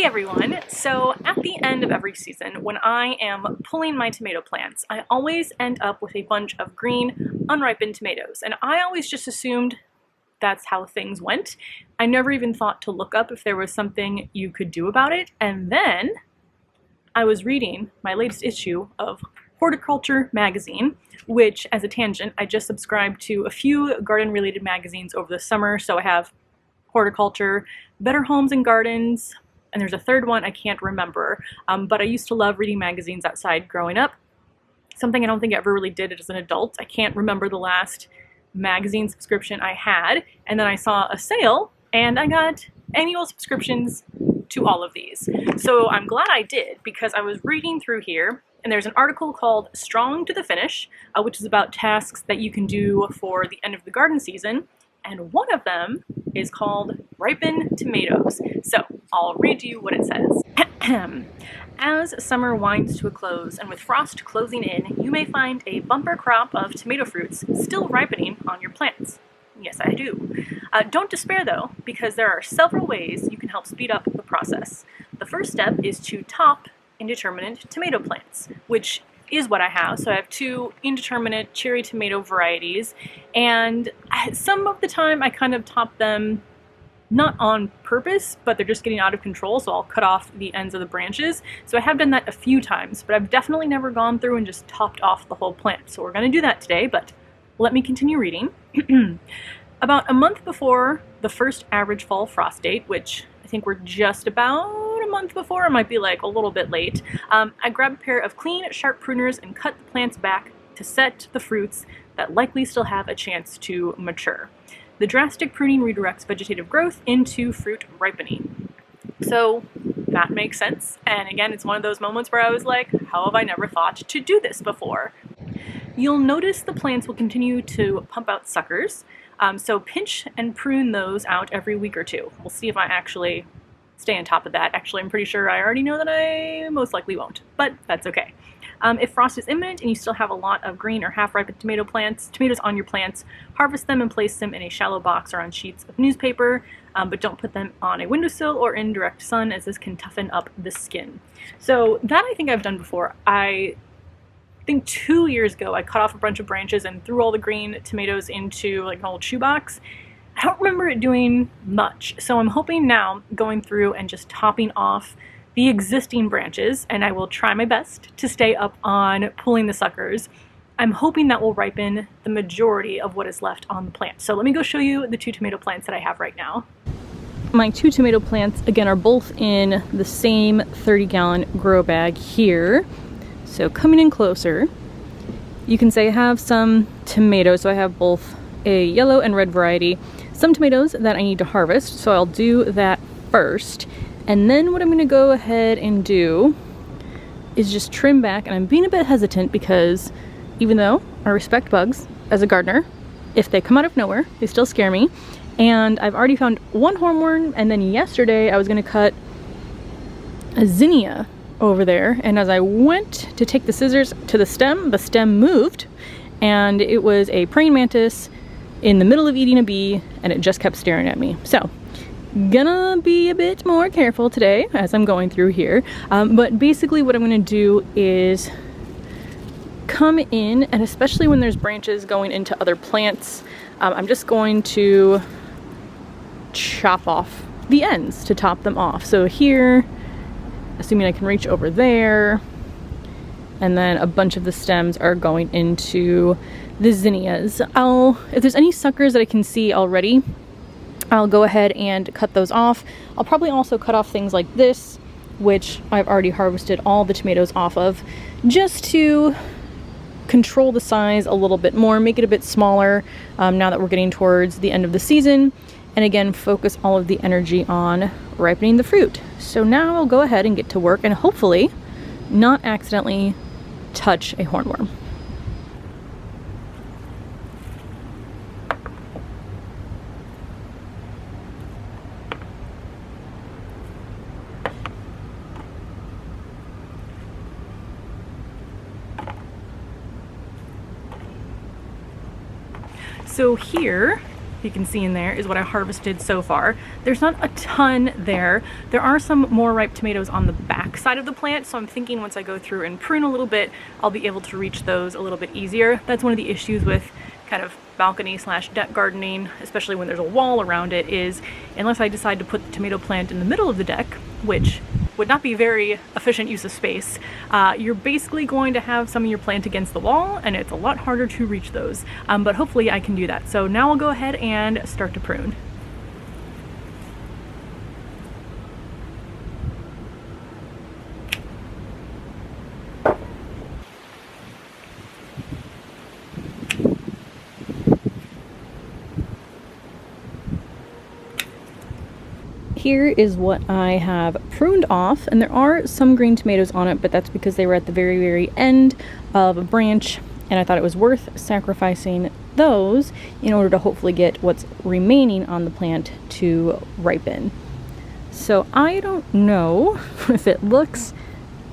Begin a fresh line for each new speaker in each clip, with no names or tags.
Hey everyone! So at the end of every season, when I am pulling my tomato plants, I always end up with a bunch of green, unripened tomatoes. And I always just assumed that's how things went. I never even thought to look up if there was something you could do about it. And then I was reading my latest issue of Horticulture magazine, which, as a tangent, I just subscribed to a few garden-related magazines over the summer. So I have Horticulture, Better Homes and Gardens, and there's a third one I can't remember, but I used to love reading magazines outside growing up. Something I don't think I ever really did as an adult. I can't remember the last magazine subscription I had, and then I saw a sale, and I got annual subscriptions to all of these. So I'm glad I did, because I was reading through here, and there's an article called Strong to the Finish, which is about tasks that you can do for the end of the garden season, and one of them is called Ripen Tomatoes. So I'll read you what it says. As summer winds to a close and with frost closing in, you may find a bumper crop of tomato fruits still ripening on your plants. Yes, I do. Don't despair though, because there are several ways you can help speed up the process. The first step is to top indeterminate tomato plants, which is what I have. So I have two indeterminate cherry tomato varieties, and some of the time I kind of top them not on purpose, but they're just getting out of control, so I'll cut off the ends of the branches. So I have done that a few times, but I've definitely never gone through and just topped off the whole plant. So we're going to do that today, but let me continue reading. About a month before the first average fall frost date, which I think we're just about a month before, it might be like a little bit late, I grabbed a pair of clean, sharp pruners and cut the plants back to set the fruits that likely still have a chance to mature. The drastic pruning redirects vegetative growth into fruit ripening. So that makes sense. And again, it's one of those moments where I was like, how have I never thought to do this before? You'll notice the plants will continue to pump out suckers. So pinch and prune those out every week or two. We'll see if I actually stay on top of that. Actually, I'm pretty sure I already know that I most likely won't, but that's okay. If frost is imminent and you still have a lot of green or half-ripened tomatoes on your plants, harvest them and place them in a shallow box or on sheets of newspaper, but don't put them on a windowsill or in direct sun, as this can toughen up the skin. So that I think I've done before. I think 2 years ago I cut off a bunch of branches and threw all the green tomatoes into like an old shoebox. I don't remember it doing much, so I'm hoping now going through and just topping off the existing branches, and I will try my best to stay up on pulling the suckers. I'm hoping that will ripen the majority of what is left on the plant. So let me go show you the two tomato plants that I have right now. My two tomato plants, again, are both in the same 30-gallon grow bag here. So coming in closer, you can say I have some tomatoes. So I have both a yellow and red variety. Some tomatoes that I need to harvest, so I'll do that first. And then what I'm going to go ahead and do is just trim back, and I'm being a bit hesitant because even though I respect bugs as a gardener, if they come out of nowhere, they still scare me. And I've already found one hornworm, and then yesterday I was going to cut a zinnia over there, and as I went to take the scissors to the stem moved, and it was a praying mantis in the middle of eating a bee, and it just kept staring at me. So gonna be a bit more careful today as I'm going through here, but basically what I'm gonna do is come in, and especially when there's branches going into other plants, I'm just going to chop off the ends to top them off. So here, assuming I can reach over there, and then a bunch of the stems are going into the zinnias. If there's any suckers that I can see already, I'll go ahead and cut those off. I'll probably also cut off things like this, which I've already harvested all the tomatoes off of, just to control the size a little bit more, make it a bit smaller now that we're getting towards the end of the season, and again, focus all of the energy on ripening the fruit. So now I'll go ahead and get to work and hopefully not accidentally touch a hornworm. So here you can see in there, is what I harvested so far. There's not a ton there. There are some more ripe tomatoes on the back side of the plant, so I'm thinking once I go through and prune a little bit, I'll be able to reach those a little bit easier. That's one of the issues with kind of balcony slash deck gardening, especially when there's a wall around it, is unless I decide to put the tomato plant in the middle of the deck, which would not be very efficient use of space, you're basically going to have some of your plant against the wall, and it's a lot harder to reach those. But hopefully I can do that. So now I'll go ahead and start to prune. Here is what I have pruned off, and there are some green tomatoes on it, but that's because they were at the very, very end of a branch, and I thought it was worth sacrificing those in order to hopefully get what's remaining on the plant to ripen. So I don't know if it looks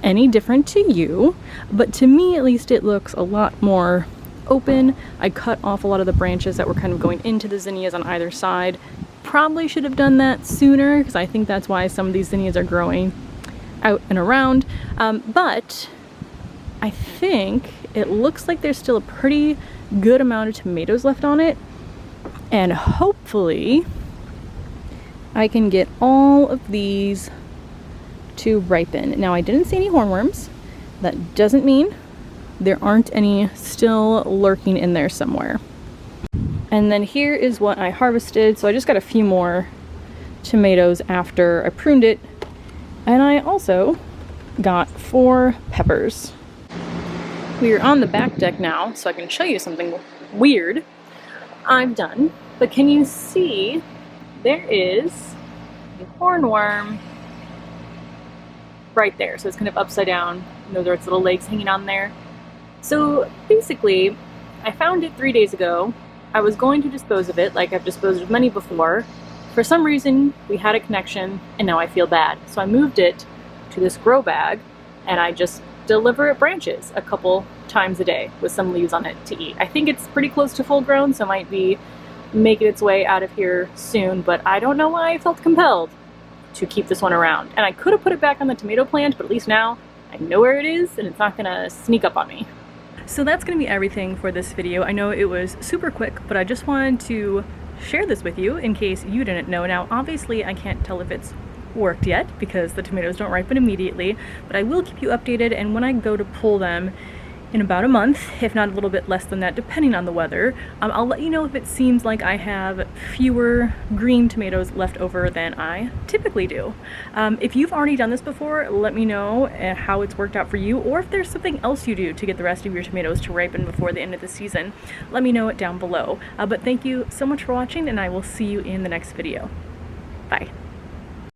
any different to you, but to me at least it looks a lot more open. I cut off a lot of the branches that were kind of going into the zinnias on either side. Probably should have done that sooner, because I think that's why some of these zinnias are growing out and around. But I think it looks like there's still a pretty good amount of tomatoes left on it, and hopefully I can get all of these to ripen. Now, I didn't see any hornworms. That doesn't mean there aren't any still lurking in there somewhere. And then here is what I harvested. So I just got a few more tomatoes after I pruned it. And I also got 4 peppers. We are on the back deck now, so I can show you something weird I've done. But can you see there is a hornworm right there. So it's kind of upside down. You know, there's little legs hanging on there. So basically, I found it 3 days ago. I was going to dispose of it, like I've disposed of many before. For some reason, we had a connection, and now I feel bad. So I moved it to this grow bag, and I just deliver it branches a couple times a day with some leaves on it to eat. I think it's pretty close to full grown, so it might be making its way out of here soon, but I don't know why I felt compelled to keep this one around. And I could have put it back on the tomato plant, but at least now I know where it is, and it's not gonna sneak up on me. So that's going to be everything for this video. I know it was super quick, but I just wanted to share this with you in case you didn't know. Now, obviously, I can't tell if it's worked yet because the tomatoes don't ripen immediately, but I will keep you updated, and when I go to pull them in about a month, if not a little bit less than that, depending on the weather, I'll let you know if it seems like I have fewer green tomatoes left over than I typically do. If you've already done this before, let me know how it's worked out for you, or if there's something else you do to get the rest of your tomatoes to ripen before the end of the season. Let me know it down below. But thank you so much for watching, and I will see you in the next video. Bye.